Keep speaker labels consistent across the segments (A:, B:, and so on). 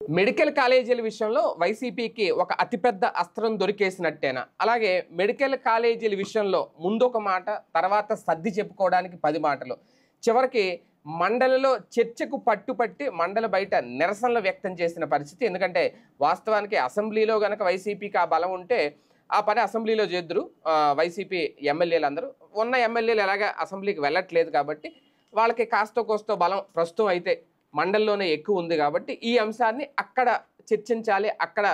A: Medical కాలేజీల విషయంలో వైసీపీకి ఒక అతిపెద్ద అస్త్రం దొరికేసినట్టేనా? అలాగే మెడికల్ కాలేజీల విషయంలో ముందొక మాట, తర్వాత సర్ది చెప్పుకోవడానికి 10 మాటలు. చివరికి మండలిలో చర్చకు పట్టుపట్టి మండలి బయట నిరసనలు వ్యక్తం చేసిన పరిస్థితి. ఎందుకంటే వాస్తవానికి అసెంబ్లీలో గనక వైసీపీకి ఆ బలం ఉంటే ఆ పని అసెంబ్లీలో చేద్దురు వైసీపీ ఎమ్మెల్యేలు అందరూ. ఉన్న ఎమ్మెల్యేలు ఎలాగా అసెంబ్లీకి వెళ్ళట్లేదు కాబట్టి వాళ్ళకి కాస్తో కోస్తో బలం ప్రస్తుతం అయితే మండలిలోనే ఎక్కువ ఉంది కాబట్టి ఈ అంశాన్ని అక్కడ చర్చించాలి, అక్కడ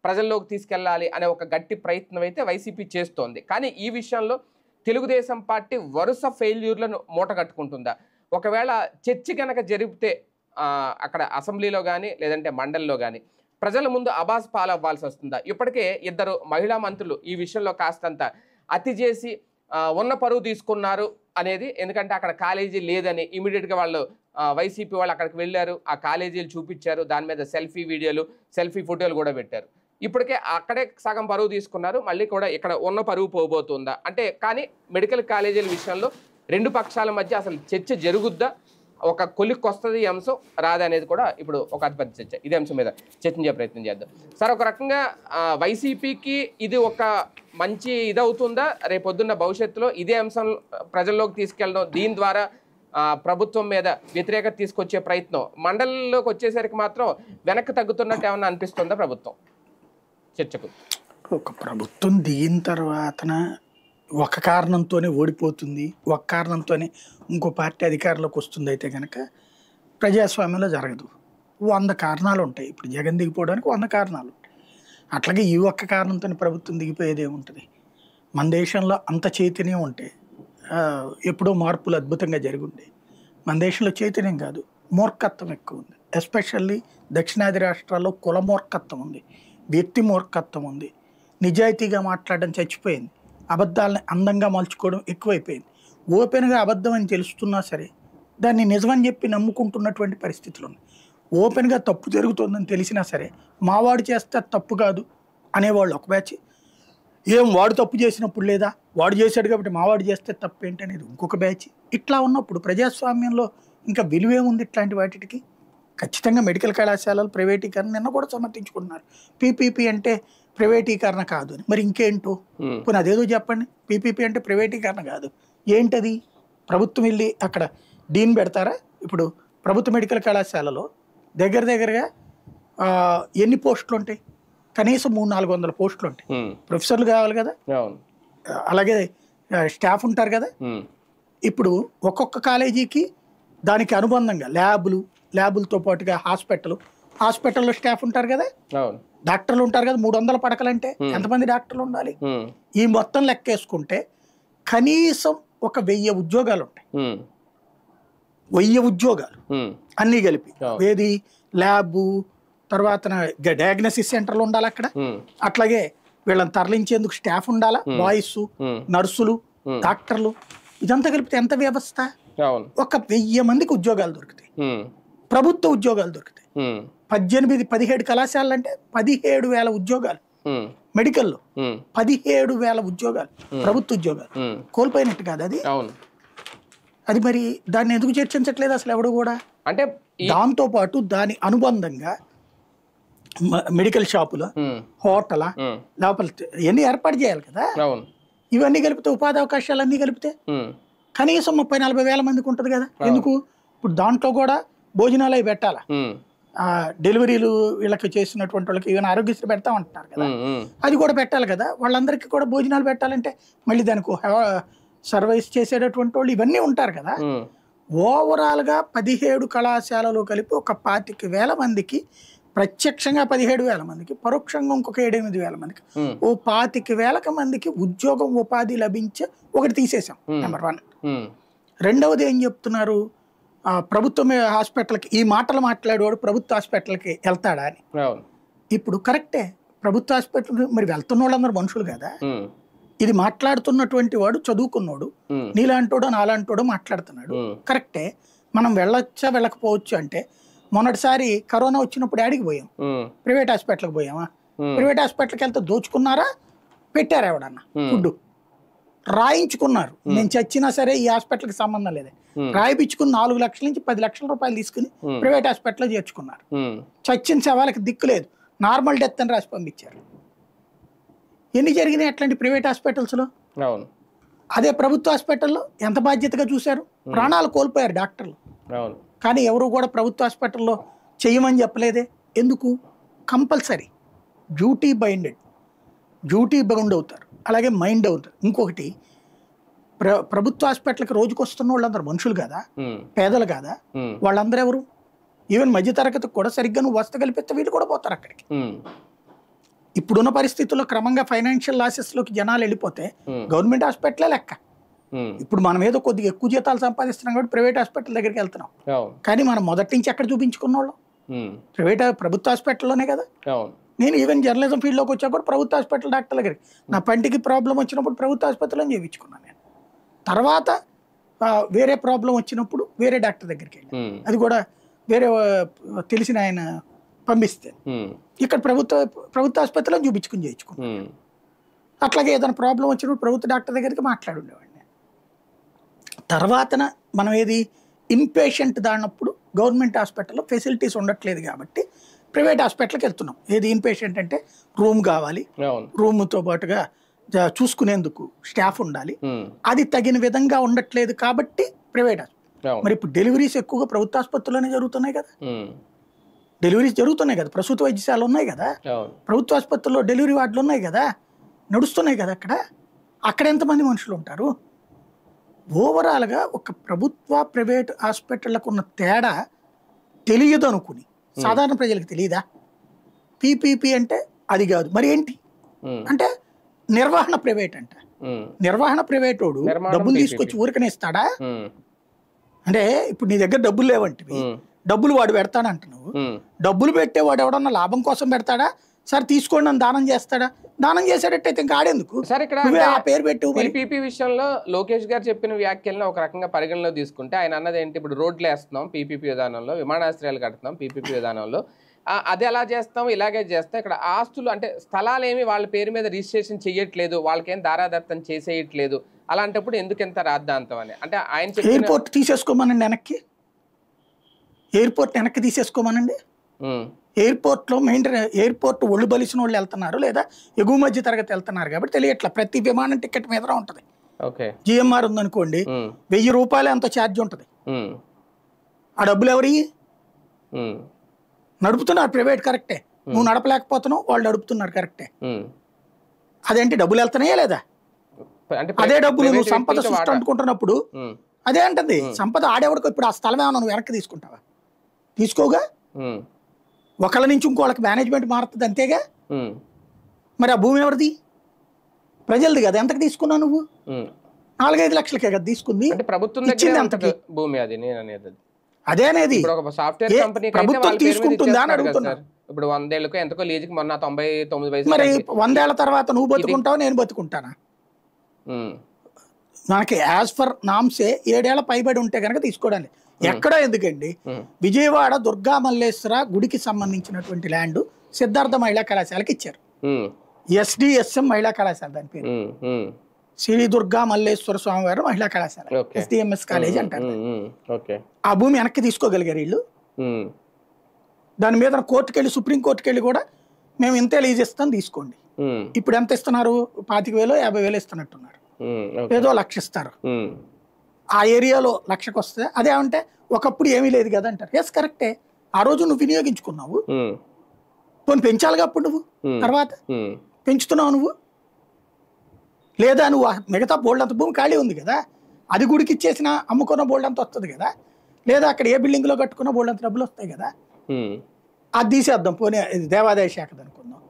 A: ప్రజల్లోకి తీసుకెళ్ళాలి అనే ఒక గట్టి ప్రయత్నం అయితే వైసీపీ చేస్తోంది. కానీ ఈ విషయంలో తెలుగుదేశం పార్టీ వరుస ఫెయిల్యూర్లను మూటగట్టుకుంటుందా? ఒకవేళ చర్చ కనుక జరిగితే అక్కడ అసెంబ్లీలో కానీ లేదంటే మండలిలో కానీ ప్రజల ముందు అబాస్ పాలవ్వాల్సి వస్తుందా? ఇప్పటికే 2 మహిళా మంత్రులు ఈ విషయంలో కాస్తంత అతి చేసి ఉన్న పరువు తీసుకున్నారు అనేది. ఎందుకంటే అక్కడ కాలేజీ లేదని ఇమీడియట్గా వాళ్ళు వైసీపీ వాళ్ళు అక్కడికి వెళ్ళారు, ఆ కాలేజీలు చూపించారు, దాని మీద సెల్ఫీ వీడియోలు సెల్ఫీ ఫోటోలు కూడా పెట్టారు. ఇప్పటికే అక్కడే సగం పరువు తీసుకున్నారు, మళ్ళీ కూడా ఇక్కడ ఉన్న పరువు పోబోతుందా అంటే? కానీ మెడికల్ కాలేజీల విషయంలో 2 పక్షాల మధ్య అసలు చర్చ జరుగుద్దా, ఒక కొలిక్కి వస్తుంది ఈ అంశం రాదనేది కూడా ఇప్పుడు ఒక అతిపెద్ద చర్చ. ఇదే అంశం మీద చర్చించే ప్రయత్నం చేద్దాం సార్. ఒక రకంగా వైసీపీకి ఇది ఒక మంచి ఇదవుతుందా? రేపొద్దున్న భవిష్యత్తులో ఇదే అంశం ప్రజల్లోకి తీసుకెళ్ళడం, దీని ద్వారా ప్రభుత్వం మీద వ్యతిరేకత తీసుకొచ్చే ప్రయత్నం, మండలిలోకి వచ్చేసరికి మాత్రం వెనక్కి తగ్గుతున్నట్టు ఏమన్నా అనిపిస్తుందా ప్రభుత్వం చర్చకు?
B: ఒక ప్రభుత్వం దిగిన తర్వాతన ఒక కారణంతోనే ఓడిపోతుంది, ఒక కారణంతోనే ఇంకో పార్టీ అధికారంలోకి వస్తుంది అయితే కనుక ప్రజాస్వామ్యంలో జరగదు. 100 కారణాలు ఉంటాయి. ఇప్పుడు జగన్ దిగిపోవడానికి 100 కారణాలు ఉంటాయి. అట్లాగే ఈ ఒక్క కారణంతో ప్రభుత్వం దిగిపోయేది ఏముంటుంది? మన దేశంలో అంత చైతన్యం ఉంటే ఎప్పుడో మార్పులు అద్భుతంగా జరిగి. మన దేశంలో చైతన్యం కాదు, మూర్ఖత్వం ఎక్కువ ఉంది. ఎస్పెషల్లీ దక్షిణాది రాష్ట్రాల్లో కుల మూర్ఖత్వం ఉంది, వ్యక్తి మూర్ఖత్వం ఉంది. నిజాయితీగా మాట్లాడడం చచ్చిపోయింది, అబద్ధాలని అందంగా మలుచుకోవడం ఎక్కువైపోయింది. ఓపెన్గా అబద్ధం అని తెలుస్తున్నా సరే దాన్ని నిజమని చెప్పి నమ్ముకుంటున్నటువంటి పరిస్థితులు ఉన్నాయి. ఓపెన్గా తప్పు జరుగుతుందని తెలిసినా సరే మావాడు చేస్తే తప్పు కాదు అనేవాళ్ళు ఒక బ్యాచ్, ఏం వాడు తప్పు చేసినప్పుడు లేదా వాడు చేశాడు కాబట్టి మావాడు చేస్తే తప్పు ఏంటి అనేది ఇంకొక బ్యాచ్. ఇట్లా ఉన్నప్పుడు ప్రజాస్వామ్యంలో ఇంకా విలువేముంది ఇట్లాంటి వాటికి? ఖచ్చితంగా మెడికల్ కళాశాలలు ప్రైవేటీకరణ నిన్న కూడా సమర్థించుకుంటున్నారు. పీపీపీ అంటే ప్రైవేటీకరణ కాదు అని. మరి ఇంకేంటో కొన్ని అదేదో చెప్పండి. పీపీపీ అంటే ప్రైవేటీకరణ కాదు ఏంటది? ప్రభుత్వం వెళ్ళి అక్కడ డీన్ పెడతారా? ఇప్పుడు ప్రభుత్వ మెడికల్ కళాశాలలో దగ్గరగా ఎన్ని పోస్టులు ఉంటాయి? కనీసం 300-400 పోస్టులు ఉంటాయి. ప్రొఫెసర్లు కావాలి కదా, అలాగే స్టాఫ్ ఉంటారు కదా. ఇప్పుడు ఒక్కొక్క కాలేజీకి దానికి అనుబంధంగా ల్యాబులతో పాటుగా హాస్పిటల్లో స్టాఫ్ ఉంటారు కదా, డాక్టర్లు ఉంటారు కదా. 300 పడకలంటే ఎంతమంది డాక్టర్లు ఉండాలి? ఈ మొత్తం లెక్కేసుకుంటే కనీసం ఒక 1000 ఉద్యోగాలు ఉంటాయి. 1000 ఉద్యోగాలు అన్నీ కలిపి. ఏది ల్యాబ్, తర్వాత డయాగ్నోసిస్ సెంటర్లు ఉండాలి అక్కడ. అట్లాగే వీళ్ళని తరలించేందుకు స్టాఫ్ ఉండాలా, బాయ్స్, నర్సులు, డాక్టర్లు. ఇదంతా కలిపితే ఎంత వ్యవస్థ? ఒక 1000 మందికి ఉద్యోగాలు దొరుకుతాయి, ప్రభుత్వ ఉద్యోగాలు దొరుకుతాయి. 18-17 కళాశాలలు అంటే 17,000 ఉద్యోగాలు. మెడికల్లో 17,000 ఉద్యోగాలు, ప్రభుత్వ ఉద్యోగాలు కోల్పోయినట్టు కాదు అది. అది మరి దాన్ని ఎందుకు చర్చించట్లేదు అసలు ఎవడు కూడా? అంటే దాంతో పాటు దాని అనుబంధంగా మెడికల్ షాపుల, హోటల్ లోపల ఇవన్నీ ఏర్పాటు చేయాలి కదా. ఇవన్నీ కలిపితే ఉపాధి అవకాశాలు అన్నీ కలిపితే కనీసం 30-40 వేల మందికి ఉంటుంది కదా. ఎందుకు? ఇప్పుడు దాంట్లో కూడా భోజనాలు అవి పెట్టాలా, డెలివరీలు వీళ్ళకి చేసినటువంటి వాళ్ళకి ఈవెన్ ఆరోగ్యశ్రీ పెడతామంటున్నారు కదా, అది కూడా పెట్టాలి కదా. వాళ్ళందరికీ కూడా భోజనాలు పెట్టాలంటే మళ్ళీ దానికి సర్వీస్ చేసేటటువంటి వాళ్ళు ఇవన్నీ ఉంటారు కదా. ఓవరాల్గా 17 కళాశాలలో కలిపి ఒక 25,000 మందికి, ప్రత్యక్షంగా 17,000 మందికి, పరోక్షంగా ఇంకొక 7-8 మందికి, ఓ 25,000 మందికి ఉద్యోగం ఉపాధి లభించే ఒకటి తీసేసాం. నెంబర్ 1. రెండవది ఏం చెప్తున్నారు? ప్రభుత్వ హాస్పిటల్కి ఈ మాటలు మాట్లాడేవాడు ప్రభుత్వ హాస్పిటల్కి వెళ్తాడా అని. ఇప్పుడు కరెక్టే, ప్రభుత్వ హాస్పిటల్ మరి వెళ్తున్న వాళ్ళందరూ మనుషులు కదా. ఇది మాట్లాడుతున్నటువంటి వాడు చదువుకున్నాడు, నీలాంటోడో నాలాంటోడో మాట్లాడుతున్నాడు, కరెక్టే. మనం వెళ్ళొచ్చా వెళ్ళకపోవచ్చు అంటే, మొన్నటిసారి కరోనా వచ్చినప్పుడు యాడికి పోయాం? ప్రైవేట్ హాస్పిటల్కి పోయామా? ప్రైవేట్ హాస్పిటల్కి వెళ్తే దోచుకున్నారా, పెట్టారా ఎవడన్నా ఫుడ్, రాయించుకున్నారు. నేను చచ్చినా సరే ఈ హాస్పిటల్కి సంబంధం లేదే, రాయిపించుకుని 4 లక్షల నుంచి 10 లక్షల రూపాయలు తీసుకుని ప్రైవేట్ హాస్పిటల్లో చేర్చుకున్నారు. చచ్చిన శవాలకి దిక్కు లేదు, నార్మల్ డెత్ అని రాసి పంపించారు. ఎన్ని జరిగినాయి అట్లాంటి ప్రైవేట్ హాస్పిటల్స్లో? అదే ప్రభుత్వ హాస్పిటల్లో ఎంత బాధ్యతగా చూశారు, ప్రాణాలు కోల్పోయారు డాక్టర్లు. కానీ ఎవరు కూడా ప్రభుత్వ హాస్పిటల్లో చెయ్యమని చెప్పలేదే. ఎందుకు? కంపల్సరీ డ్యూటీ బౌండ్ అవుతారు, అలాగే మైండ్ అవుతారు. ఇంకొకటి, ప్రభుత్వ హాస్పిటల్కి రోజుకి వస్తున్న వాళ్ళందరూ మనుషులు కాదా, పేదలు కాదా? వాళ్ళందరూ ఎవరు? ఈవెన్ మధ్యతరగతికి కూడా సరిగ్గా నువ్వు వసతి కల్పిస్తే వీళ్ళు కూడా పోతారు అక్కడికి. ఇప్పుడున్న పరిస్థితుల్లో క్రమంగా ఫైనాన్షియల్ లాసెస్లోకి జనాలు వెళ్ళిపోతే గవర్నమెంట్ హాస్పిటలే లెక్క. ఇప్పుడు మనం ఏదో కొద్దిగా ఎక్కువ జీతాలు సంపాదిస్తున్నాం కాబట్టి ప్రైవేట్ హాస్పిటల్ దగ్గరికి వెళ్తున్నాం. కానీ మనం మొదటి నుంచి ఎక్కడ చూపించుకున్న వాళ్ళం ప్రభుత్వ హాస్పిటల్లోనే కదా. నేను ఈవెన్ జర్నలిజం ఫీల్డ్లోకి వచ్చా కూడా ప్రభుత్వ హాస్పిటల్ డాక్టర్ దగ్గరికి, నా పంటికి ప్రాబ్లం వచ్చినప్పుడు ప్రభుత్వ హాస్పిటల్లో చేయించుకున్నాను నేను. తర్వాత వేరే ప్రాబ్లం వచ్చినప్పుడు వేరే డాక్టర్ దగ్గరికి వెళ్ళి, అది కూడా వేరే తెలిసిన ఆయన పంపిస్తే ఇక్కడ ప్రభుత్వ ఆసుపత్రిలో చూపించుకుని చేయించుకున్నాను. అట్లాగే ఏదైనా ప్రాబ్లం వచ్చినప్పుడు ప్రభుత్వ డాక్టర్ దగ్గరికి మాట్లాడుండేవాడిని. తర్వాతన మనం ఏది ఇన్పేషెంట్ దాడినప్పుడు గవర్నమెంట్ హాస్పిటల్లో ఫెసిలిటీస్ ఉండట్లేదు కాబట్టి ప్రైవేట్ హాస్పిటల్కి వెళ్తున్నాం. ఏది ఇన్పేషెంట్ అంటే రూమ్ కావాలి, రూమ్తో పాటుగా చూసుకునేందుకు స్టాఫ్ ఉండాలి, అది తగిన విధంగా ఉండట్లేదు కాబట్టి ప్రైవేట్ హాస్పిటల్. మరి ఇప్పుడు డెలివరీస్ ఎక్కువగా ప్రభుత్వ ఆసుపత్రిలోనే జరుగుతున్నాయి కదా, డెలివరీస్ జరుగుతున్నాయి కదా, ప్రసూతి వైద్యశాలలు ఉన్నాయి కదా, ప్రభుత్వ ఆసుపత్రిలో డెలివరీ వార్డులు ఉన్నాయి కదా, నడుస్తున్నాయి కదా. అక్కడ ఎంతమంది మనుషులు ఉంటారు? ఓవరాల్గా ఒక ప్రభుత్వ ప్రైవేట్ హాస్పిటళ్లకు ఉన్న తేడా తెలియదు అనుకుని సాధారణ ప్రజలకు తెలియదా? పీపీపీ అంటే అది కాదు, మరి ఏంటి అంటే నిర్వహణ ప్రైవేట్ అంట. నిర్వహణ ప్రైవేట్ వాడు డబ్బులు తీసుకొచ్చి ఊరికనే ఇస్తాడా? అంటే ఇప్పుడు నీ దగ్గర డబ్బులు లేవంటివి, డబ్బులు వాడు పెడతాడంట, నువ్వు డబ్బులు పెట్టేవాడు ఎవడన్నా లాభం కోసం పెడతాడా? సరే తీసుకోండి అని దానం చేస్తాడా? దానం చేసేటట్టయితే ఇంకా ఆడేందుకు ఆ పేరు పెట్టు.
A: పీపీపీ విషయంలో లోకేష్ గారు చెప్పిన వ్యాఖ్యలను ఒక రకంగా పరిగణలో తీసుకుంటే ఆయన అన్నది ఏంటి, ఇప్పుడు రోడ్లు వేస్తున్నాం పీపీపీ విధానంలో, విమానాశ్రయాలు కడుతున్నాం పీపీపీ విధానంలో, అది ఎలా చేస్తాం ఇలాగే చేస్తాం, ఇక్కడ ఆస్తులు అంటే స్థలాలు ఏమి వాళ్ళ పేరు మీద రిజిస్ట్రేషన్ చేయట్లేదు, వాళ్ళకేం దారాదత్తం చేసేయట్లేదు, అలాంటప్పుడు ఎందుకు ఎంత రాద్ధాంతం అని అంటే ఆయన
B: ఎయిర్పోర్ట్ తీసేసుకోమనండి, ఎయిర్పోర్ట్ వెనక్కి తీసేసుకోమనండి. ఎయిర్పోర్ట్లో ఎయిర్పోర్ట్ ఒళ్ళు బలిసిన వాళ్ళు వెళ్తున్నారు లేదా ఎగువ మధ్య తరగతి వెళ్తున్నారు కాబట్టి తెలియట్లా. ప్రతి విమానం టికెట్ మీద ఉంటుంది. జిఎంఆర్ ఉందనుకోండి, 1000 రూపాయలు అంత ఛార్జ్ ఉంటుంది. ఆ డబ్బులు ఎవరి? నడుపుతున్నారు ప్రైవేట్, కరెక్టే. నువ్వు నడపలేకపోతున్నావు, వాళ్ళు నడుపుతున్నారు, కరెక్టే. అదేంటి డబ్బులు వెళ్తున్నాయా లేదా? అదే డబ్బులు నువ్వు సంపద సృష్టి అనుకుంటున్నప్పుడు అదే అంటుంది సంపద ఆడేవాడికి. ఇప్పుడు ఆ స్థలం ఏమన్నా నువ్వు వెనక్కి తీసుకుంటావా? తీసుకోగా. ఒకళ్ళ నుంచి ఇంకోళ్ళకి మేనేజ్మెంట్ మారుతుంది, అంతేగా. మరి ఆ భూమి ఎవరిది? ప్రజలది కదా. ఎంతకు తీసుకున్నావు నువ్వు? 4-5 లక్షలకే కదా తీసుకుంది. ఇచ్చింది ఎంతకి
A: భూమి? అది నేను అనేది
B: అదే అనేది ప్రభుత్వం తీసుకుంటుందా అని అడుగుతున్నా.
A: ఇప్పుడు 100 ఏళ్ళకో ఎంతకో లీజుకి మొన్న 99 వయసు.
B: మరి 100 ఏళ్ల తర్వాత నువ్వు బతుకుంటావు, నేను బతుకుంటానా? మనకి యాజ్ ఫర్ నామ్సే 7 ఏళ్ల పైబడి ఉంటే కనుక తీసుకోవడానికి. ఎక్కడో ఎందుకండి, విజయవాడ దుర్గా మల్లేశ్వర గుడికి సంబంధించినటువంటి ల్యాండ్ సిద్ధార్థ మహిళా కళాశాలకి ఇచ్చారు. ఎస్డిఎస్ఎం మహిళా కళాశాల దాని పేరు, శ్రీ దుర్గా మల్లేశ్వర స్వామివారి మహిళా కళాశాల, ఎస్డిఎంఎస్ కాలేజ్ అంటారు. ఆ భూమి వెనక్కి తీసుకోగలిగారు వీళ్ళు. దాని మీద కోర్టుకు వెళ్ళి, సుప్రీం కోర్టుకు వెళ్ళి కూడా మేము ఇంతే లీజ్ ఇస్తాం తీసుకోండి. ఇప్పుడు ఎంత ఇస్తున్నారు? 25,000 50,000 ఇస్తున్నట్టున్నారు. ఏదో 1,00,000 ఇస్తారు. ఆ ఏరియాలో 1,00,000కి వస్తుంది. అదేమంటే ఒకప్పుడు ఏమీ లేదు కదా అంటారు. ఎస్ కరెక్టే, ఆ రోజు నువ్వు వినియోగించుకున్నావు, పోనీ పెంచాలిగా అప్పుడు నువ్వు. తర్వాత పెంచుతున్నావు నువ్వు లేదా? నువ్వు మిగతా బోల్డ్ అంత భూమి ఖాళీ ఉంది కదా, అది గుడికి ఇచ్చేసిన అమ్ముకున్న బోల్డ్ అంత వస్తుంది కదా, లేదా అక్కడ ఏ బిల్డింగ్లో కట్టుకున్న బోల్డ్ అంత డబ్బులు వస్తాయి కదా, అది తీసేద్దాం పోనీ దేవాదాయ శాఖది అనుకుందాం.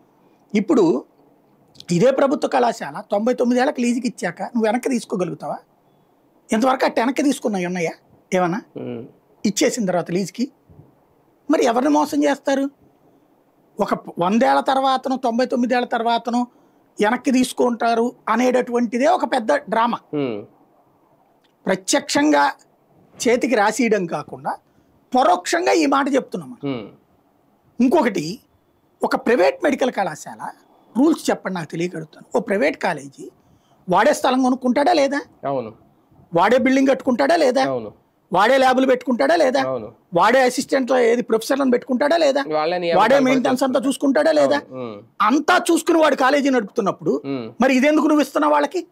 B: ఇప్పుడు ఇదే ప్రభుత్వ కళాశాల 99 ఏళ్ళకి లీజుకి ఇచ్చాక నువ్వు వెనక్కి తీసుకోగలుగుతావా? ఇంతవరకు అట్ట వెనక్కి తీసుకున్నావు ఉన్నాయా ఏమన్నా? ఇచ్చేసిన తర్వాత లీజుకి మరి ఎవరిని మోసం చేస్తారు? ఒక 100 ఏళ్ల తర్వాతను 99 ఏళ్ల తర్వాతను వెనక్కి తీసుకుంటారు అనేటటువంటిదే ఒక పెద్ద డ్రామా. ప్రత్యక్షంగా చేతికి రాసియడం కాకుండా పరోక్షంగా ఈ మాట చెప్తున్నాం. ఇంకొకటి, ఒక ప్రైవేట్ మెడికల్ కళాశాల రూల్స్ చెప్పండి నాకు తెలియగలుగుతాను. ఓ ప్రైవేట్ కాలేజీ వాడే స్థలం కొనుక్కుంటాడా లేదా?
A: అవును.
B: వాడే బిల్డింగ్ కట్టుకుంటాడా లేదా? వాడే ల్యాబులు పెట్టుకుంటాడా లేదా,
A: అవును.
B: వాడే అసిస్టెంట్ ఏది ప్రొఫెసర్లను పెట్టుకుంటాడా లేదా,
A: వాళ్ళని
B: వాడే మెయింటెనెన్స్ అంతా చూసుకుంటాడా లేదా, అంతా చూసుకుని వాడు కాలేజీ నడుపుతున్నప్పుడు మరి ఇదెందుకు నువ్వు ఇస్తున్నావు వాళ్ళకి?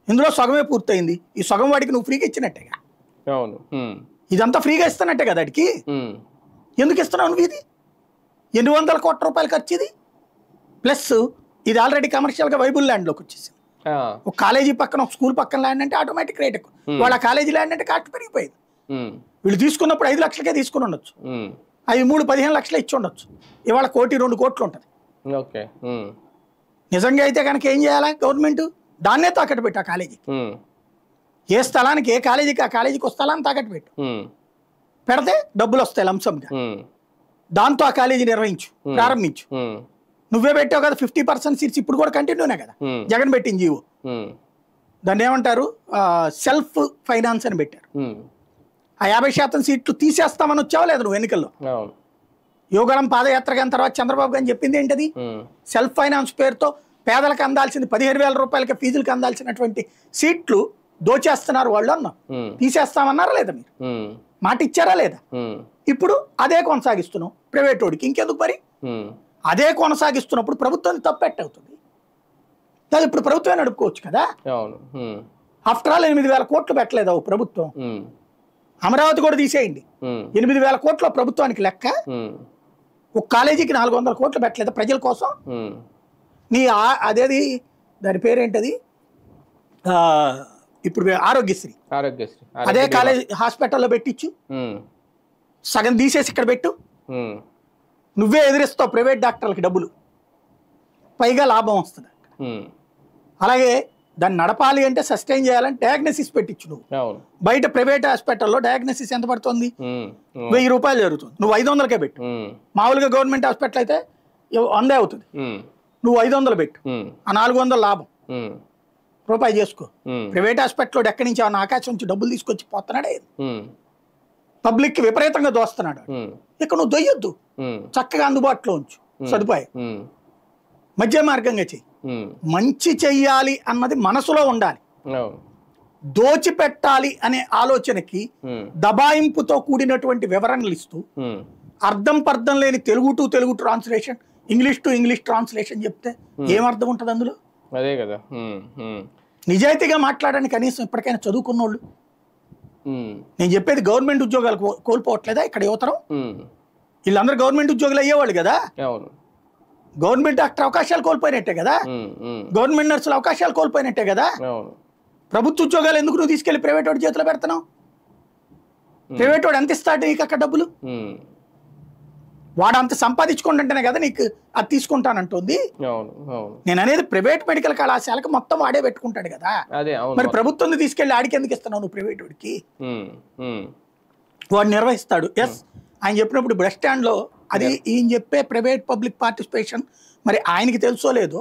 B: ఇందులో సగమే పూర్తయింది, ఈ సగం వాడికి నువ్వు ఫ్రీగా ఇచ్చినట్టేగా.
A: అవును.
B: ఇదంతా ఫ్రీగా ఇస్తున్నట్టే కదా అడికి. ఎందుకు ఇస్తున్నావు నువ్వు ఇది? 800 కోట్ల రూపాయలు ఖర్చు ఇది. ప్లస్ ఇది ఆల్రెడీ కమర్షియల్గా వైబుల్ ల్యాండ్లోకి వచ్చేసింది. ఒక కాలేజీ పక్కన ఒక స్కూల్ పక్కన ల్యాండ్ అంటే ఆటోమేటిక్ రేట్ ఎక్కువ, వాళ్ళ కాలేజీ ల్యాండ్ అంటే కాస్ట్ పెరిగిపోయింది. వీళ్ళు తీసుకున్నప్పుడు 5 లక్షలకే తీసుకుని ఉండొచ్చు, అవి 15 లక్షలే ఇచ్చి ఉండొచ్చు, ఇవాళ 1-2 కోట్లు ఉంటుంది. నిజంగా అయితే కనుక ఏం చేయాలా గవర్నమెంట్? దాన్నే తాకట్టు పెట్టు ఆ కాలేజీకి. ఏ స్థలానికి ఏ కాలేజీకి ఆ కాలేజీకి స్థలాన్ని తాకట్టు పెట్టు, పెడితే డబ్బులు వస్తాయి లంసంగా. దాంతో ఆ కాలేజీ నిర్వహించు, ప్రారంభించు. నువ్వే పెట్టావు కదా 50% సీట్స్, ఇప్పుడు కూడా కంటిన్యూనే కదా జగన్ పెట్టింది జీవో. దాన్ని ఏమంటారు, సెల్ఫ్ ఫైనాన్స్ అని పెట్టారు. ఆ 50% సీట్లు తీసేస్తామని వచ్చావా లేదు నువ్వు ఎన్నికల్లో? యువగళం పాదయాత్ర గాని తర్వాత చంద్రబాబు గారిని చెప్పింది ఏంటది? సెల్ఫ్ ఫైనాన్స్ పేరుతో పేదలకు అందాల్సింది 15,000 రూపాయలకి ఫీజులకు అందాల్సినటువంటి సీట్లు దోచేస్తున్నారు వాళ్ళు అన్నా. తీసేస్తామన్నారా లేదా మీరు? మాట ఇచ్చారా లేదా? ఇప్పుడు అదే కొనసాగిస్తున్నాం ప్రైవేట్ వాడికి, ఇంకెందుకు మరి? అదే కొనసాగిస్తున్నప్పుడు ప్రభుత్వానికి తప్పెట్ అవుతుంది. ఇప్పుడు ప్రభుత్వమే నడుపుకోవచ్చు కదా. ఆఫ్టర్ ఆల్ 8,000 కోట్లు పెట్టలేదు ప్రభుత్వం. అమరావతి కూడా తీసేయండి, 8,000 కోట్ల ప్రభుత్వానికి లెక్క. ఒక కాలేజీకి 400 కోట్లు పెట్టలేదు ప్రజల కోసం. నీ అదేది దాని పేరేంటది, ఇప్పుడు ఆరోగ్యశ్రీ, అదే కాలేజీ హాస్పిటల్లో పెట్టించు, సగం తీసేసి ఇక్కడ పెట్టు. నువ్వే ఎదిరిస్తావు ప్రైవేట్ డాక్టర్లకి డబ్బులు, పైగా లాభం వస్తుంది. అలాగే దాన్ని నడపాలి అంటే సస్టైన్ చేయాలంటే డయాగ్నోసిస్ పెట్టించు నువ్వు. బయట ప్రైవేట్ హాస్పిటల్లో డయాగ్నోసిస్ ఎంత పడుతుంది? 1000 రూపాయలు జరుగుతుంది, నువ్వు 500కే పెట్టు. మామూలుగా గవర్నమెంట్ హాస్పిటల్ అయితే 100 అవుతుంది, నువ్వు 500 పెట్టు, ఆ 400 లాభం రూపాయి చేసుకో. ప్రైవేట్ హాస్పిటల్ ఎక్కడి నుంచి ఏమన్నా ఆకాశం నుంచి డబ్బులు తీసుకొచ్చి పోతున్నాడే, పబ్లిక్ కి విపరీతంగా దోస్తున్నాడు. ఇక్కడ నువ్వు దొయ్యొద్దు, చక్కగా అందుబాటులో ఉంచు సదుపాయం, మధ్య మార్గంగా చెయ్యి. మంచి చెయ్యాలి అన్నది మనసులో ఉండాలి. దోచిపెట్టాలి అనే ఆలోచనకి దబాయింపుతో కూడినటువంటి వివరణలు ఇస్తూ అర్థం పర్థం లేని Telugu to Telugu translation, English to English translation చెప్తే ఏమర్థం ఉంటుంది అందులో?
A: అదే కదా.
B: నిజాయితీగా మాట్లాడడానికి కనీసం ఇప్పటికైనా చదువుకున్న వాళ్ళు. నేను చెప్పేది గవర్నమెంట్ ఉద్యోగాలు కోల్పోవట్లేదా ఇక్కడ యువతరం? వీళ్ళందరూ గవర్నమెంట్ ఉద్యోగులు అయ్యేవాళ్ళు కదా. గవర్నమెంట్ డాక్టర్ అవకాశాలు కోల్పోయినట్టే కదా, గవర్నమెంట్ నర్సులు అవకాశాలు కోల్పోయినట్టే కదా. ప్రభుత్వ ఉద్యోగాలు ఎందుకు నువ్వు తీసుకెళ్లి ప్రైవేట్ వాడి చేతిలో పెడుతున్నావు? ప్రైవేట్ వాడు ఎంత ఇస్తాడు నీకు అక్కడ డబ్బులు? వాడు అంత సంపాదించుకుంటుంటేనే కదా నీకు అది తీసుకుంటానంటుంది. నేను అనేది ప్రైవేట్ మెడికల్ కళాశాలకు మొత్తం వాడే పెట్టుకుంటాడు కదా. మరి ప్రభుత్వం తీసుకెళ్లి ఆడికి ఎందుకు ఇస్తున్నావు నువ్వు ప్రైవేట్ వాడికి? వాడు నిర్వహిస్తాడు. ఎస్, ఆయన చెప్పినప్పుడు బస్ స్టాండ్ లో అది ఈయన చెప్పే ప్రైవేట్ పబ్లిక్ పార్టిసిపేషన్, మరి ఆయనకి తెలుసో లేదో,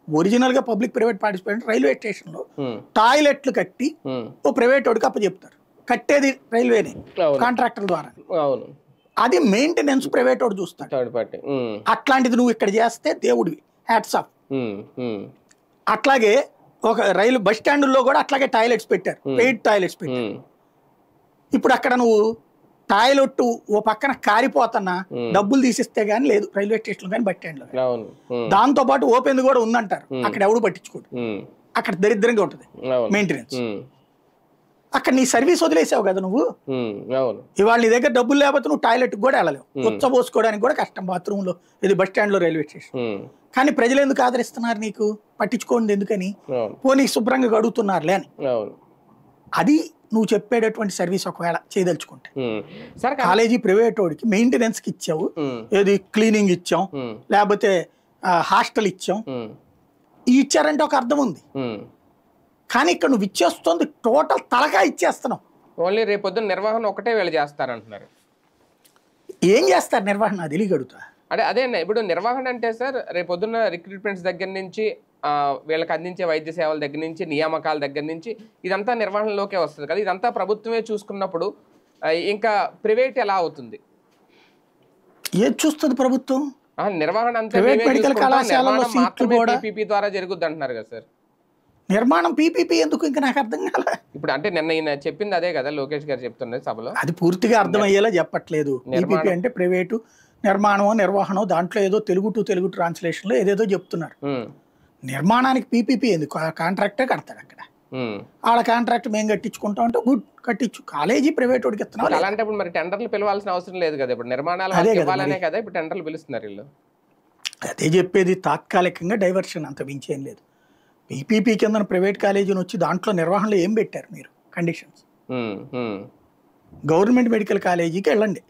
B: ఒరిజినల్ గా public private participation railway station లో టాయిలెట్లు కట్టి ఓ ప్రైవేట్ వాడికి అప్పచెప్తారు. కట్టేది రైల్వేనే కాంట్రాక్టర్ ద్వారా, అది మెయింటెనెన్స్ ప్రైవేట్ వాడు చూస్తాడు. అట్లాంటిది నువ్వు ఇక్కడ చేస్తే దేవుడివి, హ్యాట్స్ ఆఫ్. అట్లాగే ఒక రైలు బస్ స్టాండ్లో కూడా అట్లాగే టాయిలెట్స్ పెట్టారు, పెయిడ్ టాయిలెట్స్ పెట్టారు. ఇప్పుడు అక్కడ నువ్వు టాయిలెట్ ఓ పక్కన కారిపోతున్నా డబ్బులు తీసిస్తే గానీ లేదు రైల్వే స్టేషన్ కానీ బస్ స్టాండ్ లో. దాంతో పాటు ఓపెన్ కూడా ఉందంటారు, అక్కడ ఎవడు పట్టించుకోడు, అక్కడ దరిద్రంగా ఉంటుంది మెయింటెనెన్స్. అక్కడ నీ సర్వీస్ వదిలేసావు కదా నువ్వు. ఇవాళ నీ దగ్గర డబ్బులు లేకపోతే నువ్వు టాయిలెట్ కూడా వెళ్ళలేవు, ఉచ్చబోసుకోవడానికి కూడా కష్టం బాత్రూమ్ లో, ఇది బస్ స్టాండ్ లో రైల్వే స్టేషన్. కానీ ప్రజలు ఎందుకు ఆదరిస్తున్నారు నీకు? పట్టించుకోండి ఎందుకని, పోనీ శుభ్రంగా గడుగుతున్నారులే అని. అది నువ్వు చెప్పేటటువంటి సర్వీస్ ఒకవేళ చేయదలుచుకుంటే. కాలేజీ ప్రైవేట్ వాడికి మెయింటెనెన్స్ కి ఇచ్చావు, ఏది క్లీనింగ్ ఇచ్చాం, లేకపోతే హాస్టల్ ఇచ్చాం, ఇచ్చారంటే ఒక అర్థం ఉంది. కానీ ఇక్కడ నువ్వు ఇచ్చేస్తుంది టోటల్ తలగా ఇచ్చేస్తున్నావు.
A: ఓన్లీ రేపొద్దున నిర్వహణ ఒకటే వీళ్ళు చేస్తారంటున్నారు.
B: ఏం చేస్తారు నిర్వహణ? అది తెలియగడుగుతా.
A: అదే అన్న, ఇప్పుడు నిర్వహణ అంటే సార్ రేపొద్దున రిక్రూట్మెంట్స్ దగ్గర నుంచి వీళ్ళకి అందించే వైద్య సేవల దగ్గర నుంచి నియామకాల దగ్గర నుంచి ఇదంతా నిర్వహణలోకే వస్తుంది కదా. ఇదంతా ప్రభుత్వమే చూసుకున్నప్పుడు ఇంకా ప్రైవేట్ ఎలా అవుతుంది?
B: ఏది చూస్తుంది ప్రభుత్వం?
A: నిర్వహణ అంతా
B: మెడికల్ కళాశాలలో
A: ద్వారా జరుగుద్ది అంటున్నారు కదా సార్.
B: నిర్మాణం పీపీపీ ఎందుకు ఇంకా నాకు అర్థం కాల.
A: ఇప్పుడు అంటే నిన్న ఈయన చెప్పింది అదే కదా లోకేష్ గారు చెప్తున్నది సభలో.
B: అది పూర్తిగా అర్థమయ్యేలా చెప్పట్లేదు. పీపీపీ అంటే ప్రైవేటు నిర్మాణం నిర్వహణ, దాంట్లో ఏదో తెలుగు టు తెలుగు ట్రాన్స్లేషన్లో ఏదేదో చెప్తున్నారు. నిర్మాణానికి పీపీపీ ఎందుకు? కాంట్రాక్టే కడతాడు అక్కడ. వాళ్ళ కాంట్రాక్ట్ మేము కట్టించుకుంటాం అంటే గుడ్, కట్టించు. కాలేజీ ప్రైవేట్ వాడికి ఇస్తున్నాం.
A: అలాంటప్పుడు మరి టెండర్లు పిలవాల్సిన అవసరం లేదు కదా. ఇప్పుడు నిర్మాణాలు ఇవ్వాలనే కదా ఇప్పుడు టెండర్లు పిలుస్తున్నారు వీళ్ళు.
B: అదే చెప్పేది, తాత్కాలికంగా డైవర్షన్, అంత మించేం లేదు. పీపీపీ కింద ప్రైవేట్ కాలేజీని వచ్చి దాంట్లో నిర్వహణలో ఏం పెట్టారు మీరు కండిషన్స్? గవర్నమెంట్ మెడికల్ కాలేజీకి వెళ్ళండి.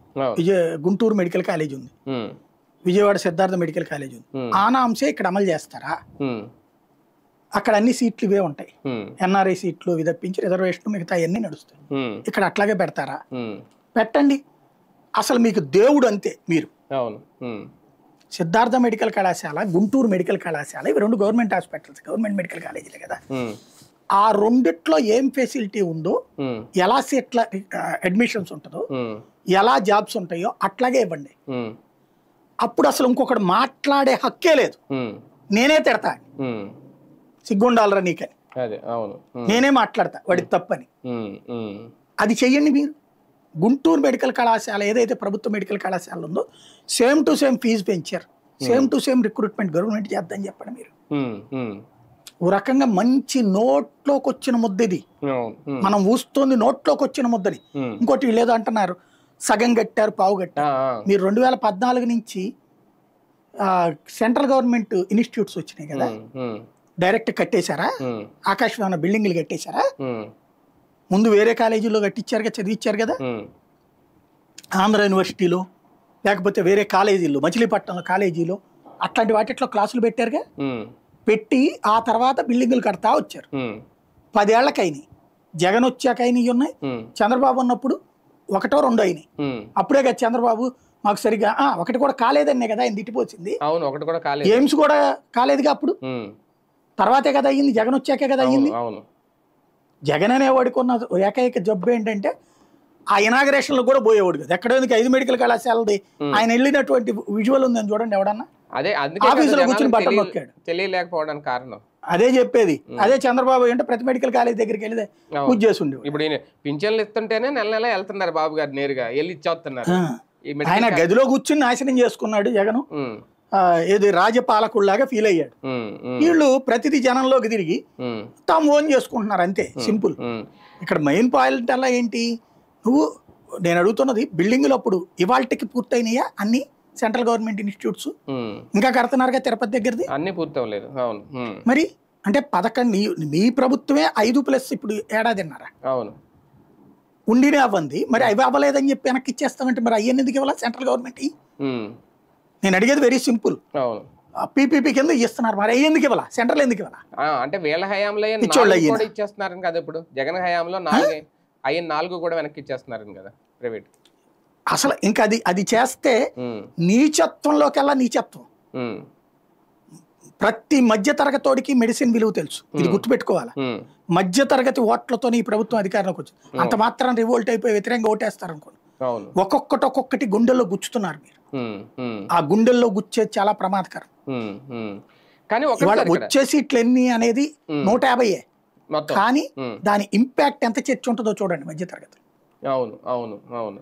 B: గుంటూరు మెడికల్ కాలేజీ ఉంది, విజయవాడ సిద్ధార్థ మెడికల్ కాలేజీ ఉంది. ఆనాంశే ఇక్కడ అమలు చేస్తారా? అక్కడ అన్ని సీట్లు ఇవే ఉంటాయి, ఎన్ఆర్ఐ సీట్లు విదప్పించి రిజర్వేషన్ మిగతా అన్ని నడుస్తాయి. ఇక్కడ అట్లాగే పెడతారా? పెట్టండి. అసలు మీకు దేవుడు అంతే మీరు. సిద్ధార్థ మెడికల్ కళాశాల, గుంటూరు మెడికల్ కళాశాల, ఇవి రెండు గవర్నమెంట్ హాస్పిటల్స్, గవర్నమెంట్ మెడికల్ కాలేజీలే కదా. ఆ రెండిట్లో ఏం ఫెసిలిటీ ఉందో, ఎలా సీట్ల అడ్మిషన్స్ ఉంటుందో, ఎలా జాబ్స్ ఉంటాయో అట్లాగే ఇవ్వండి. అప్పుడు అసలు ఇంకొకటి మాట్లాడే హక్కే లేదు. నేనే తిడతా, సిగ్గుండాలరా నీకని, నేనే మాట్లాడతా వాడికి తప్పని. అది చెయ్యండి మీరు. గుంటూరు మెడికల్ కళాశాల ఏదైతే ప్రభుత్వ మెడికల్ కళాశాల ఉందో సేమ్ టు సేమ్ ఫీజు పెంచారు, same to same recruitment government చేద్దని చెప్పండి మీరు. ఓ రకంగా మంచి నోట్లోకి వచ్చిన ముద్దది, మనం ఊస్తుంది నోట్లోకి వచ్చిన ముద్దని. ఇంకోటి వీళ్ళు ఏదో అంటున్నారు సగం కట్టారు, పావు కట్టారు. మీరు 2014 నుంచి సెంట్రల్ గవర్నమెంట్ ఇన్స్టిట్యూట్స్ వచ్చినాయి కదా, డైరెక్ట్ కట్టేశారా? ఆకాశవాణి బిల్డింగ్లు కట్టేశారా? ముందు వేరే కాలేజీలో కట్టించారుగా, చదివించారు కదా. ఆంధ్ర యూనివర్సిటీలో లేకపోతే వేరే కాలేజీల్లో, మచిలీపట్నంలో కాలేజీలో అట్లాంటి వాటిట్లో క్లాసులు పెట్టారుగా. పెట్టి ఆ తర్వాత బిల్డింగులు కడతా వచ్చారు. 10 ఏళ్లకైనాయి. జగన్ వచ్చాక అయినాయి ఉన్నాయి, చంద్రబాబు ఉన్నప్పుడు 1, 2 అయినాయి. అప్పుడే కదా చంద్రబాబు మాకు సరిగా ఒకటి కూడా కాలేదన్నే కదా ఆయన తిట్టిపోచింది. ఎయిమ్స్ కూడా కాలేదుగా అప్పుడు, తర్వాతే కదా అయ్యింది, జగన్ వచ్చాకే కదా అయ్యింది. జగన్ అనేవాడికి ఉన్న ఏకైక జబ్బు ఏంటంటే ఆ ఇనాగరేషన్ లో కూడా పోయేవాడు కదా. ఎక్కడ 5 మెడికల్ కళాశాలది ఆయన వెళ్ళినటువంటి విజువల్ ఉందని చూడండి ఎవడన్నా. ఆఫీసులో కూర్చుని బట్టలు నొక్కాడు,
A: తెలియలేకపోవడానికి కారణం
B: అదే చెప్పేది. అదే చంద్రబాబు అంటే ప్రతి మెడికల్ కాలేజ్ దగ్గరికి వెళ్ళి పూజ చేసి ఉండేవాడు.
A: ఇప్పుడు పింఛన్లు ఇస్తుంటేనే నెల నెల వెళ్తున్నారు బాబు గారు, నేరుగా వెళ్ళి ఇచ్చేస్తున్నారు.
B: ఆయన గదిలో కూర్చుని నాశనం చేసుకున్నాడు జగన్. ఏది రాజపాలకుల్లాగా ఫీల్ అయ్యాడు. వీళ్ళు ప్రతిదీ జనంలోకి తిరిగి తాము ఓన్ చేసుకుంటున్నారు, అంతే సింపుల్. ఇక్కడ మెయిన్ పాయింట్ అలా ఏంటి, నేను అడుగుతున్నది బిల్డింగులు అప్పుడు ఇవాళకి పూర్తయినాయా అన్ని సెంట్రల్ గవర్నమెంట్ ఇన్స్టిట్యూట్స్? ఇంకా కడుతున్నారుగా తిరుపతి దగ్గరది,
A: అన్ని పూర్తవలేదు.
B: మరి అంటే 11 మీ ప్రభుత్వమే 5+ ఇప్పుడు ఏడాదిన్నర ఉండినే అవ్వంది. మరి అవి అవ్వలేదని చెప్పి వెనక్కి ఇచ్చేస్తామంటే మరి అయ్యని ఎందుకు ఇవ్వాలి సెంట్రల్ గవర్నమెంట్? నేను అడిగేది వెరీ సింపుల్. పీపీపీ కింద ఇస్తున్నారు, మరి ఎందుకు ఇవ్వాలా సెంట్రల్ ఎందుకు ఇవ్వాలా?
A: అంటే వీళ్ళ హయాంలో ఇచ్చేస్తున్నారు కదా. ఇప్పుడు జగన్ హయాంలో 4 కూడా వెనక్కి ఇచ్చేస్తున్నారు కదా ప్రైవేట్.
B: అసలు ఇంకా అది చేస్తే నీచత్వంలోకెల్లా నీచత్వం. ప్రతి మధ్య తరగతోడికి మెడిసిన్ విలువ తెలుసు, ఇది గుర్తుపెట్టుకోవాలి. మధ్య తరగతి ఓట్లతో ఈ ప్రభుత్వం అధికారంలోకి వచ్చింది. అంత మాత్రం రివోల్ట్ అయిపోయి వ్యతిరేకంగా ఓటేస్తారు అనుకోండి. ఒక్కొక్కటి గుండెల్లో గుచ్చుతున్నారు మీరు. ఆ గుండెల్లో గుచ్చేది చాలా ప్రమాదకరం.
A: కానీ
B: వచ్చే సీట్లు ఎన్ని అనేది 150, కానీ దాని ఇంపాక్ట్ ఎంత చర్చ ఉంటుందో చూడండి మధ్య తరగతి.
A: అవును.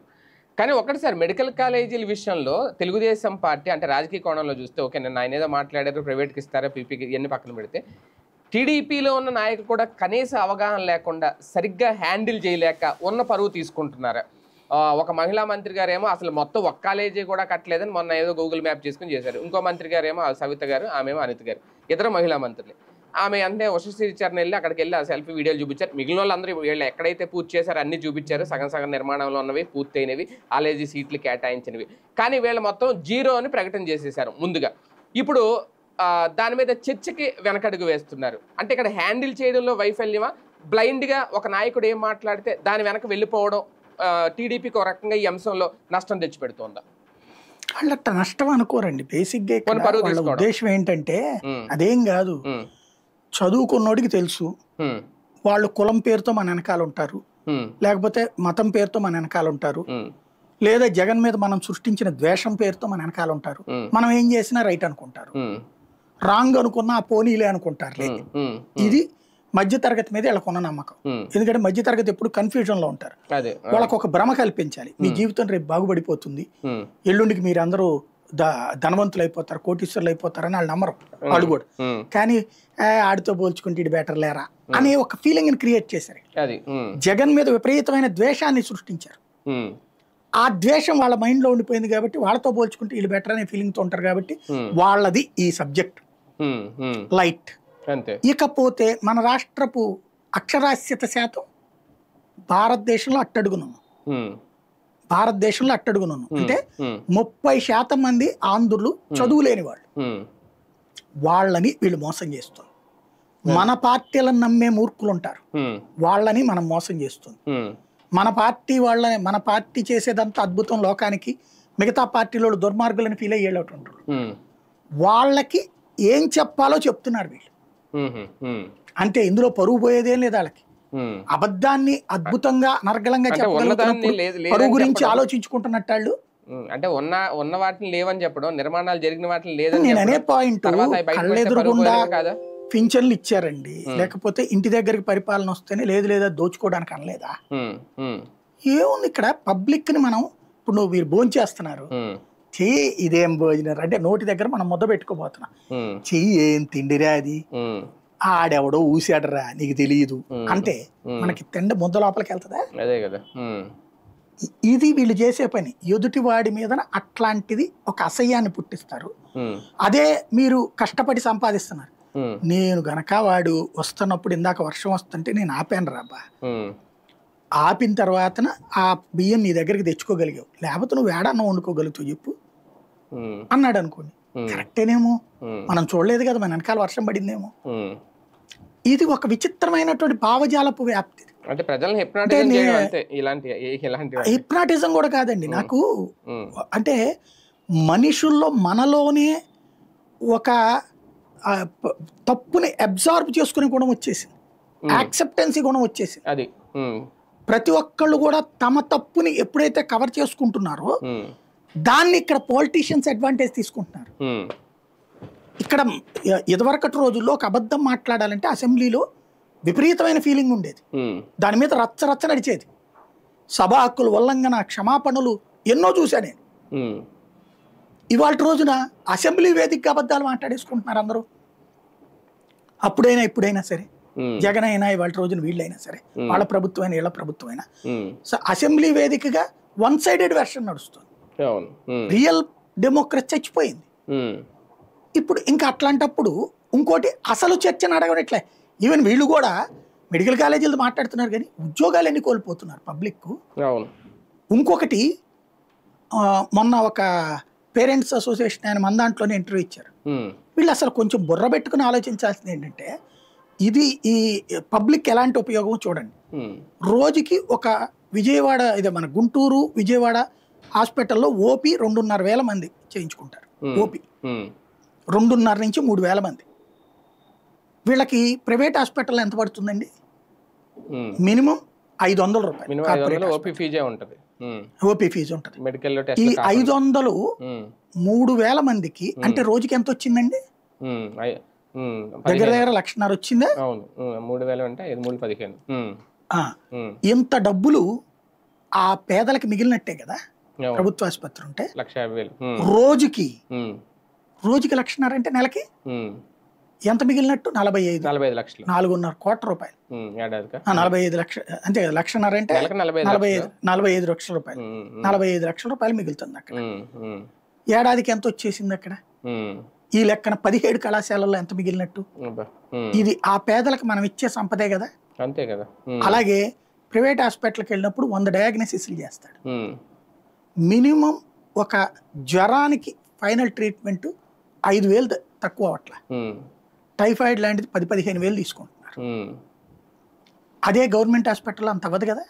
A: కానీ ఒకటిసారి మెడికల్ కాలేజీల విషయంలో తెలుగుదేశం పార్టీ అంటే రాజకీయ కోణంలో చూస్తే ఓకే, నేను ఆయన ఏదో మాట్లాడారు ప్రైవేట్కి ఇస్తారా పీపీకి ఇవన్నీ పక్కన పెడితే, టీడీపీలో ఉన్న నాయకులు కూడా కనీస అవగాహన లేకుండా సరిగ్గా హ్యాండిల్ చేయలేక ఉన్న పరువు తీసుకుంటున్నారు. ఒక మహిళా మంత్రి గారు ఏమో అసలు మొత్తం ఒక్క కాలేజీ కూడా కట్టలేదని మొన్న ఏదో గూగుల్ మ్యాప్ చేసుకుని చేశారు. ఇంకో మంత్రి గారు ఏమో సవిత గారు, ఆమెమో అనిత గారు, ఇద్దరు మహిళా మంత్రులు. ఆమె అంటే ఉషశ్రీచరణ వెళ్ళి అక్కడికి వెళ్ళి ఆ సెల్ఫీ వీడియోలు చూపించారు. మిగిలిన వాళ్ళందరూ వీళ్ళు ఎక్కడైతే పూర్తి చేశారో అన్ని చూపించారు, సగం నిర్మాణంలో ఉన్నవి, పూర్తయినవి, కాలేజీ సీట్లు కేటాయించినవి. కానీ వీళ్ళు మొత్తం 0 అని ప్రకటన చేసేసారు ముందుగా. ఇప్పుడు దాని మీద చర్చకి వెనకడుగు వేస్తున్నారు. అంటే ఇక్కడ హ్యాండిల్ చేయడంలో వైఫల్యమా, బ్లైండ్గా ఒక నాయకుడు ఏం మాట్లాడితే దాని వెనక వెళ్ళిపోవడం టీడీపీకి ఒక రకంగా ఈ అంశంలో నష్టం తెచ్చిపెడుతోందా?
B: వాళ్ళట్ట నష్టం అనుకోరండి. బేసిక్గా ఉద్దేశం ఏంటంటే అదేం కాదు, చదువుకున్నోడికి తెలుసు వాళ్ళు కులం పేరుతో మన వెనకాల ఉంటారు, లేకపోతే మతం పేరుతో మన వెనకాల ఉంటారు, లేదా జగన్ మీద మనం సృష్టించిన ద్వేషం పేరుతో మన వెనకాల ఉంటారు. మనం ఏం చేసినా రైట్ అనుకుంటారు, రాంగ్ అనుకున్నా పోనీలే అనుకుంటారు. ఇది మధ్యతరగతి మీద వీళ్ళకు ఉన్న నమ్మకం. ఎందుకంటే మధ్యతరగతి ఎప్పుడు కన్ఫ్యూజన్లో ఉంటారు. వాళ్ళకు ఒక భ్రమ కల్పించాలి, మీ జీవితం రేపు బాగుపడిపోతుంది, ఎల్లుండికి మీరు అందరూ ధనవంతులు అయిపోతారు, కోటీశ్వరులు అయిపోతారని వాళ్ళు నమ్మరు. వాళ్ళు కూడా కానీ ఆడితో పోల్చుకుంటే ఇది బెటర్ లేరా అనే ఒక ఫీలింగ్ ని క్రియేట్ చేశారు. జగన్ మీద విపరీతమైన ద్వేషాన్ని సృష్టించారు. ఆ ద్వేషం వాళ్ళ మైండ్ లో ఉండిపోయింది కాబట్టి వాళ్ళతో పోల్చుకుంటే వీళ్ళు బెటర్ అనే ఫీలింగ్ తో ఉంటారు కాబట్టి వాళ్ళది ఈ సబ్జెక్ట్ లైట్. ఇకపోతే మన రాష్ట్రపు అక్షరాస్యత శాతం భారతదేశంలో అట్టడుగునున్నాం. అంటే 30% మంది ఆంధ్రులు చదువు లేని వాళ్ళు. వాళ్ళని వీళ్ళు మోసం చేస్తుంది. మన పార్టీలను నమ్మే మూర్ఖులు ఉంటారు, వాళ్ళని మనం మోసం చేస్తుంది. మన పార్టీ చేసేదంతా అద్భుతం లోకానికి, మిగతా పార్టీలో దుర్మార్గులని ఫీల్ అయ్యేటట్టు ఉంటారు. వాళ్ళకి ఏం చెప్పాలో చెప్తున్నారు వీళ్ళు. అంటే ఇందులో పరువు పోయేదేం లేదు వాళ్ళకి. అబద్ధాన్ని అద్భుతంగా నర్గళంగా చెప్పగలుగుతున్నప్పుడు పరువు గురించి ఆలోచించుకుంటున్నట్టు వాళ్ళు.
A: అంటే ఉన్న వాటిని లేవని చెప్పడం, నిర్మాణాలు జరిగిన వాటిని లేదని
B: నేను అనే పాయింట్, కళ్ళెదురుగుండా పింఛన్లు ఇచ్చారండి, లేకపోతే ఇంటి దగ్గరికి పరిపాలన వస్తేనే లేదు లేదా దోచుకోవడానికి అనలేదా? ఏముంది ఇక్కడ? పబ్లిక్ ని మనం ఇప్పుడు నువ్వు వీరు భోజనం చేస్తున్నారు, చెయ్యి ఇదేం భోజనం అంటే నోటి దగ్గర మనం ముద్ద పెట్టుకోబోతున్నాం, చెయ్యి ఏం తిండిరా అది, ఆడెవడో ఊసాడరా నీకు తెలియదు అంటే మనకి తిండి ముద్ద లోపలికి వెళ్తుందా?
A: అదే కదా.
B: ఇది వీళ్ళు చేసే పని. ఎదుటి వాడి మీద అట్లాంటిది ఒక అసహ్యాన్ని పుట్టిస్తారు. అదే మీరు కష్టపడి సంపాదిస్తున్నారు. నేను గనక వాడు వస్తున్నప్పుడు ఇందాక వర్షం వస్తుంటే నేను ఆపాను రాబా, ఆపిన తర్వాత ఆ బియ్యం నీ దగ్గరికి తెచ్చుకోగలిగావు, లేకపోతే నువ్వు ఏడన్నా వండుకోగలుగుతావు చెప్పు అన్నాడు అనుకోండి. కరెక్టేనేమో, మనం చూడలేదు కదా, మన వెనకాల వర్షం పడిందేమో. ఇది ఒక విచిత్రమైనటువంటి భావజాలపు వ్యాప్తి.
A: అంటే ప్రజల్ని
B: హిప్నాటిజం కూడా కాదండి నాకు. అంటే మనుషుల్లో మనలోనే ఒక తప్పుని అబ్జార్బ్ చేసుకునే గుణం వచ్చేసింది, యాక్సెప్టెన్సీ గుణం వచ్చేసింది.
A: అది
B: ప్రతి ఒక్కళ్ళు కూడా తమ తప్పుని ఎప్పుడైతే కవర్ చేసుకుంటున్నారో దాన్ని ఇక్కడ పొలిటీషియన్స్ అడ్వాంటేజ్ తీసుకుంటున్నారు. ఇక్కడ ఇదివరకటి రోజుల్లో ఒక అబద్ధం మాట్లాడాలంటే అసెంబ్లీలో విపరీతమైన ఫీలింగ్ ఉండేది, దాని మీద రచ్చ నడిచేది. సభా హక్కుల ఉల్లంఘన, క్షమాపణలు ఎన్నో చూశా నేను. ఇవాళ రోజున అసెంబ్లీ వేదికగా అబద్ధాలు మాట్లాడేసుకుంటున్నారు అందరూ. అప్పుడైనా ఇప్పుడైనా సరే, జగన్ అయినా ఇవాళ రోజున వీళ్ళైనా సరే, వాళ్ళ ప్రభుత్వం అయినా వీళ్ళ ప్రభుత్వం అయినా, సో అసెంబ్లీ వేదికగా వన్ సైడెడ్ వెర్షన్ నడుస్తుంది. రియల్ డెమోక్రసీ చచ్చిపోయింది. ఇప్పుడు ఇంకా అట్లాంటప్పుడు ఇంకోటి అసలు చర్చను అడగడం ఎట్లా? ఈవెన్ వీళ్ళు కూడా మెడికల్ కాలేజీలు మాట్లాడుతున్నారు కానీ ఉద్యోగాలు ఎన్ని కోల్పోతున్నారు పబ్లిక్. ఇంకొకటి మొన్న ఒక పేరెంట్స్ అసోసియేషన్ ఆయన మన దాంట్లోనే ఇంటర్వ్యూ ఇచ్చారు. వీళ్ళు అసలు కొంచెం బుర్ర పెట్టుకుని ఆలోచించాల్సింది ఏంటంటే, ఇది ఈ పబ్లిక్ ఎలాంటి ఉపయోగం చూడండి. రోజుకి ఒక విజయవాడ, ఇదే మన గుంటూరు విజయవాడ హాస్పిటల్లో ఓపీ 2,500 మంది చేయించుకుంటారు. ఓపీ 2,500 నుంచి 3,000 మంది. వీళ్ళకి ప్రైవేట్ హాస్పిటల్లో ఎంత పడుతుందండి? మినిమం 500 రూపాయలు ఓపీ ఫీజు ఉంటుంది. ఈ 500 3,000 మందికి అంటే రోజుకి ఎంత వచ్చిందండి? దగ్గర 1,50,000 వచ్చిందా? ఇంత డబ్బులు ఆ పేదలకి మిగిలినట్టే కదా. ప్రభుత్వ ఆసుపత్రి ఉంటే రోజుకి 1,50,000 అంటే నెలకి ఎంత మిగిలినట్టు? 45 లక్షలు, 4.5 కోట్ల రూపాయలు. 45 లక్షలు అంతే కదా. 1,50,000 అంటే 45 లక్షల రూపాయలు. 45 లక్షల రూపాయలు మిగులుతుంది అక్కడ. ఏడాదికి ఎంత వచ్చేసింది అక్కడ? ఈ లెక్కన 17 కళాశాలల్లో ఎంత మిగిలినట్టు? ఇది ఆ పేదలకు మనం ఇచ్చే సంపదే కదా.
A: అంతే కదా.
B: అలాగే ప్రైవేట్ హాస్పిటల్కి వెళ్ళినప్పుడు 100 డయాగ్నోసిస్లు చేస్తాడు. మినిమం ఒక జ్వరానికి ఫైనల్ ట్రీట్మెంట్ 5,000 తక్కువ అట్లా. టైఫాయిడ్ లాంటిది 10-15,000 తీసుకుంటున్నారు. అదే గవర్నమెంట్ హాస్పిటల్లో అంత అవ్వదు కదా.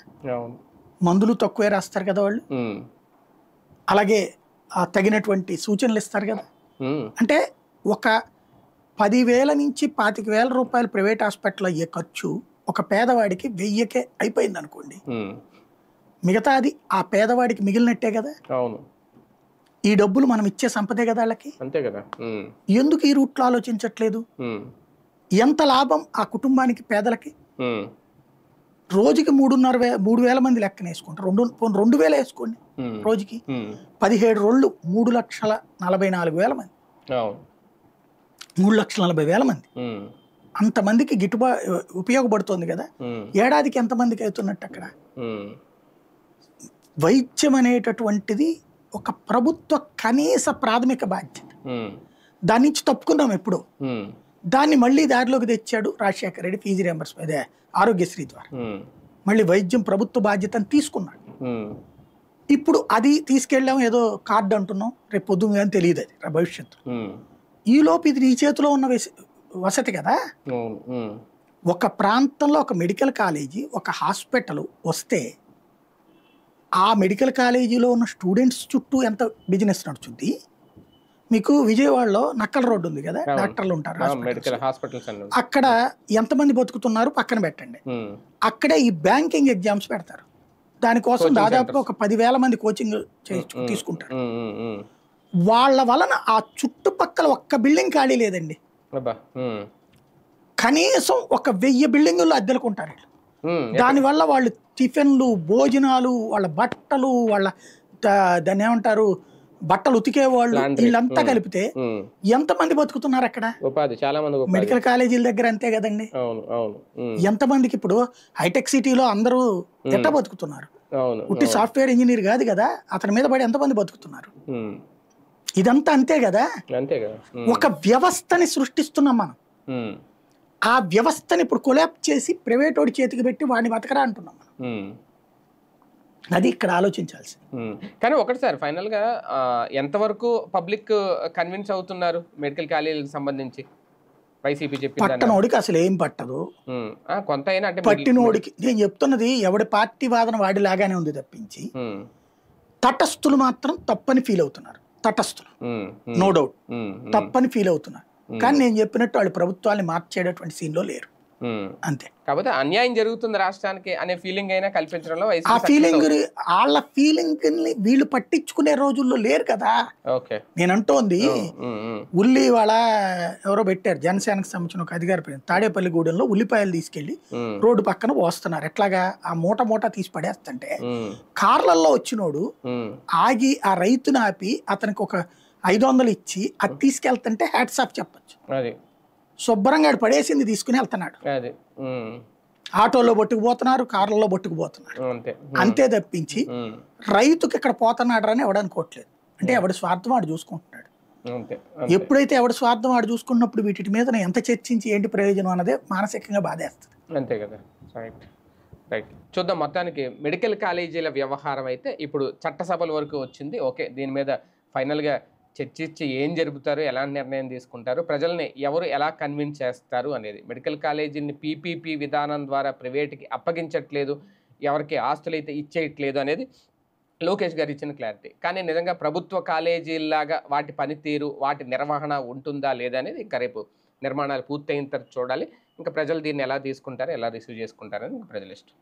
B: మందులు తక్కువే రాస్తారు కదా వాళ్ళు. అలాగే తగినటువంటి సూచనలు ఇస్తారు కదా. అంటే ఒక 10,000 నుంచి 25,000 రూపాయలు ప్రైవేట్ హాస్పిటల్ అయ్యే ఖర్చు ఒక పేదవాడికి 1,000కే అయిపోయింది అనుకోండి. మిగతాది ఆ పేదవాడికి మిగిలినట్టే కదా. ఈ డబ్బులు మనం ఇచ్చే సంపదే కదా వాళ్ళకి.
A: అంతే కదా.
B: ఎందుకు ఈ రూట్లో ఆలోచించట్లేదు? ఎంత లాభం ఆ కుటుంబానికి, పేదలకి?
A: ఉమ్,
B: రోజుకి 3,500 మంది లెక్కన వేసుకుంటారు. 2,000 వేసుకోండి
A: ఉమ్,
B: రోజుకి.
A: ఉమ్,
B: 17 రోజులు 3,44,000 మంది,
A: అవును.
B: 3,40,000 మంది.
A: ఉమ్,
B: అంతమందికి ఉపయోగపడుతుంది కదా.
A: ఉమ్,
B: ఏడాదికి ఎంతమందికి అవుతున్నట్టు అక్కడ?
A: ఉమ్,
B: వైద్యం అనేటటువంటిది ఒక ప్రభుత్వ కనీస ప్రాథమిక బాధ్యత.
A: ఉమ్,
B: దాని నుంచి తప్పుకున్నాం ఎప్పుడు.
A: ఉమ్,
B: దాన్ని మళ్ళీ దారిలోకి తెచ్చాడు రాజశేఖర రెడ్డి ఫీజు రియంబర్స్మెంట్, అదే ఆరోగ్యశ్రీ ద్వారా.
A: ఉమ్,
B: మళ్ళీ వైద్యం ప్రభుత్వ బాధ్యతను తీసుకున్నాడు.
A: ఉమ్,
B: ఇప్పుడు అది తీసుకెళ్ళాం, ఏదో కార్డు అంటున్నాం, రేపు పొద్దున్న కానీ తెలియదు అది భవిష్యత్తు.
A: ఉమ్,
B: ఈలోపు ఇది నీ చేతిలో ఉన్న వసతి కదా.
A: అవును. ఉమ్,
B: ఒక ప్రాంతంలో ఒక మెడికల్ కాలేజీ, ఒక హాస్పిటల్ వస్తే ఆ మెడికల్ కాలేజీలో ఉన్న స్టూడెంట్స్ చుట్టూ ఎంత బిజినెస్ నడుచుద్ది. మీకు విజయవాడలో నక్కల రోడ్డు ఉంది కదా,
A: అవును.
B: డాక్టర్లు ఉంటారు,
A: మెడికల్ హాస్పిటల్స్ అన్నీ.
B: అక్కడ ఎంతమంది బతుకుతున్నారు పక్కన పెట్టండి.
A: ఉమ్,
B: అక్కడే ఈ బ్యాంకింగ్ ఎగ్జామ్స్ పెడతారు. దానికోసం
A: Coaching
B: దాదాపుగా
A: centers.
B: ఒక 10,000 మంది కోచింగ్ తీసుకుంటారు.
A: ఉమ్, ఉమ్, ఉమ్,
B: వాళ్ళ వలన ఆ చుట్టుపక్కల ఒక్క బిల్డింగ్ ఖాళీ లేదండి.
A: అబ్బా. ఉమ్,
B: కనీసం ఒక 1000 బిల్డింగుల్లో అద్దెలుకుంటారు.
A: ఉమ్,
B: దానివల్ల వాళ్ళు టిఫిన్లు, భోజనాలు, వాళ్ళ బట్టలు, వాళ్ళ దాన్ని ఏమంటారు, బట్టలు ఉతికే వాళ్ళు,
A: Laundry.
B: వీళ్ళంతా కలిపితే
A: ఉమ్,
B: ఎంతమంది బతుకుతున్నారు అక్కడ?
A: ఉపాధి చాలా మంది ఉపాధి.
B: మెడికల్ కాలేజీల దగ్గర అంతే కదండి.
A: అవును, అవును. ఉమ్,
B: ఎంతమందికి ఇప్పుడు హైటెక్ సిటీలో అందరూ ఎట్ట బతుకుతున్నారు?
A: అవును.
B: ఉట్టి సాఫ్ట్వేర్ ఇంజనీర్ కాదు కదా, అతని మీద పడి ఎంతమంది బతుకుతున్నారు?
A: ఉమ్,
B: ఇదంతా అంతే కదా.
A: అంతే కదా.
B: ఒక వ్యవస్థని సృష్టిస్తున్నాం మనం.
A: ఉమ్,
B: ఆ వ్యవస్థని ఇప్పుడు కొలాప్స్ చేసి ప్రైవేట్ వాడి చేతికి పెట్టి వాడిని బతకరా అంటున్నాం మనం.
A: ఉమ్,
B: అది ఇక్కడ ఆలోచించాల్సింది.
A: కానీ ఒకటి సార్, ఫైనల్గా ఎంతవరకు పబ్లిక్ కన్విన్స్ అవుతున్నారు మెడికల్ కాలేజీలకు సంబంధించి వైసీపీ చెప్పింది?
B: పట్టనోడికి అసలు ఏం పట్టదు.
A: కొంత అయినా అంటే
B: పట్టినోడికి నేను చెప్తున్నది, ఎవడి పార్టీ వాదన వాడిలాగానే ఉంది తప్పించి, తటస్థులు మాత్రం తప్పని ఫీల్ అవుతున్నారు. తటస్థులు నో డౌట్ తప్పని ఫీల్ అవుతున్నారు. కానీ నేను చెప్పినట్టు వాళ్ళు ప్రభుత్వాన్ని మార్చేటటువంటి సీన్లో లేరు, అంతే.
A: కాకపోతే అన్యాయం జరుగుతుంది రాష్ట్రానికి అనే ఫీలింగ్ అయినా కల్పించడంలో
B: ఆ ఫీలింగ్, వాళ్ళ ఫీలింగ్ ని వీళ్ళు పట్టించుకునే రోజుల్లో లేరు కదా. నేను అంటోంది, ఉల్లి వాళ్ళ ఎవరో పెట్టారు, జనసేనకు సంబంధించిన ఒక అధికారి పేరు, తాడేపల్లిగూడెంలో ఉల్లిపాయలు తీసుకెళ్లి రోడ్డు పక్కన పోస్తున్నారు. ఎట్లాగా ఆ మూట తీసి పడేస్తుంటే కార్లల్లో వచ్చినోడు ఆగి ఆ రైతుని ఆపి అతనికి ఒక 500 ఇచ్చి అది తీసుకెళ్తుంటే హ్యాట్స్ ఆఫ్ చెప్పచ్చు. శుభ్రంగా పడేసింది తీసుకుని వెళ్తున్నాడు. ఆటోలో పట్టుకుపోతున్నారు, కార్లలో పట్టుకుపోతున్నారు, అంతే తప్పించి రైతుకి ఇక్కడ పోతున్నాడు అని ఎవడనుకోవట్లేదు. అంటే ఎవడి స్వార్థం వాడు చూసుకుంటున్నాడు. ఎప్పుడైతే ఎవడి స్వార్థం వాడు చూసుకున్నప్పుడు వీటి మీద ఎంత చర్చించి ఏంటి ప్రయోజనం అన్నదే మానసికంగా బాధేస్తుంది.
A: అంతే కదా. రైట్. చూద్దాం. మొత్తానికి మెడికల్ కాలేజీల వ్యవహారం అయితే ఇప్పుడు చట్టసభల వరకు వచ్చింది. ఓకే, దీని మీద ఫైనల్గా చర్చించి ఏం జరుపుతారు, ఎలాంటి నిర్ణయం తీసుకుంటారు, ప్రజల్ని ఎవరు ఎలా కన్విన్స్ చేస్తారు అనేది. మెడికల్ కాలేజీని పీపీపీ విధానం ద్వారా ప్రైవేట్కి అప్పగించట్లేదు, ఎవరికి ఆస్తులు అయితే ఇచ్చేయట్లేదు అనేది లోకేష్ గారు ఇచ్చిన క్లారిటీ. కానీ నిజంగా ప్రభుత్వ కాలేజీలాగా వాటి పనితీరు, వాటి నిర్వహణ ఉంటుందా లేదా అనేది ఇంకా రేపు నిర్మాణాలు పూర్తయిన తర్వాత చూడాలి. ఇంకా ప్రజలు దీన్ని ఎలా తీసుకుంటారో, ఎలా రిసీవ్ చేసుకుంటారని ఇంకా ప్రజల ఇష్టం.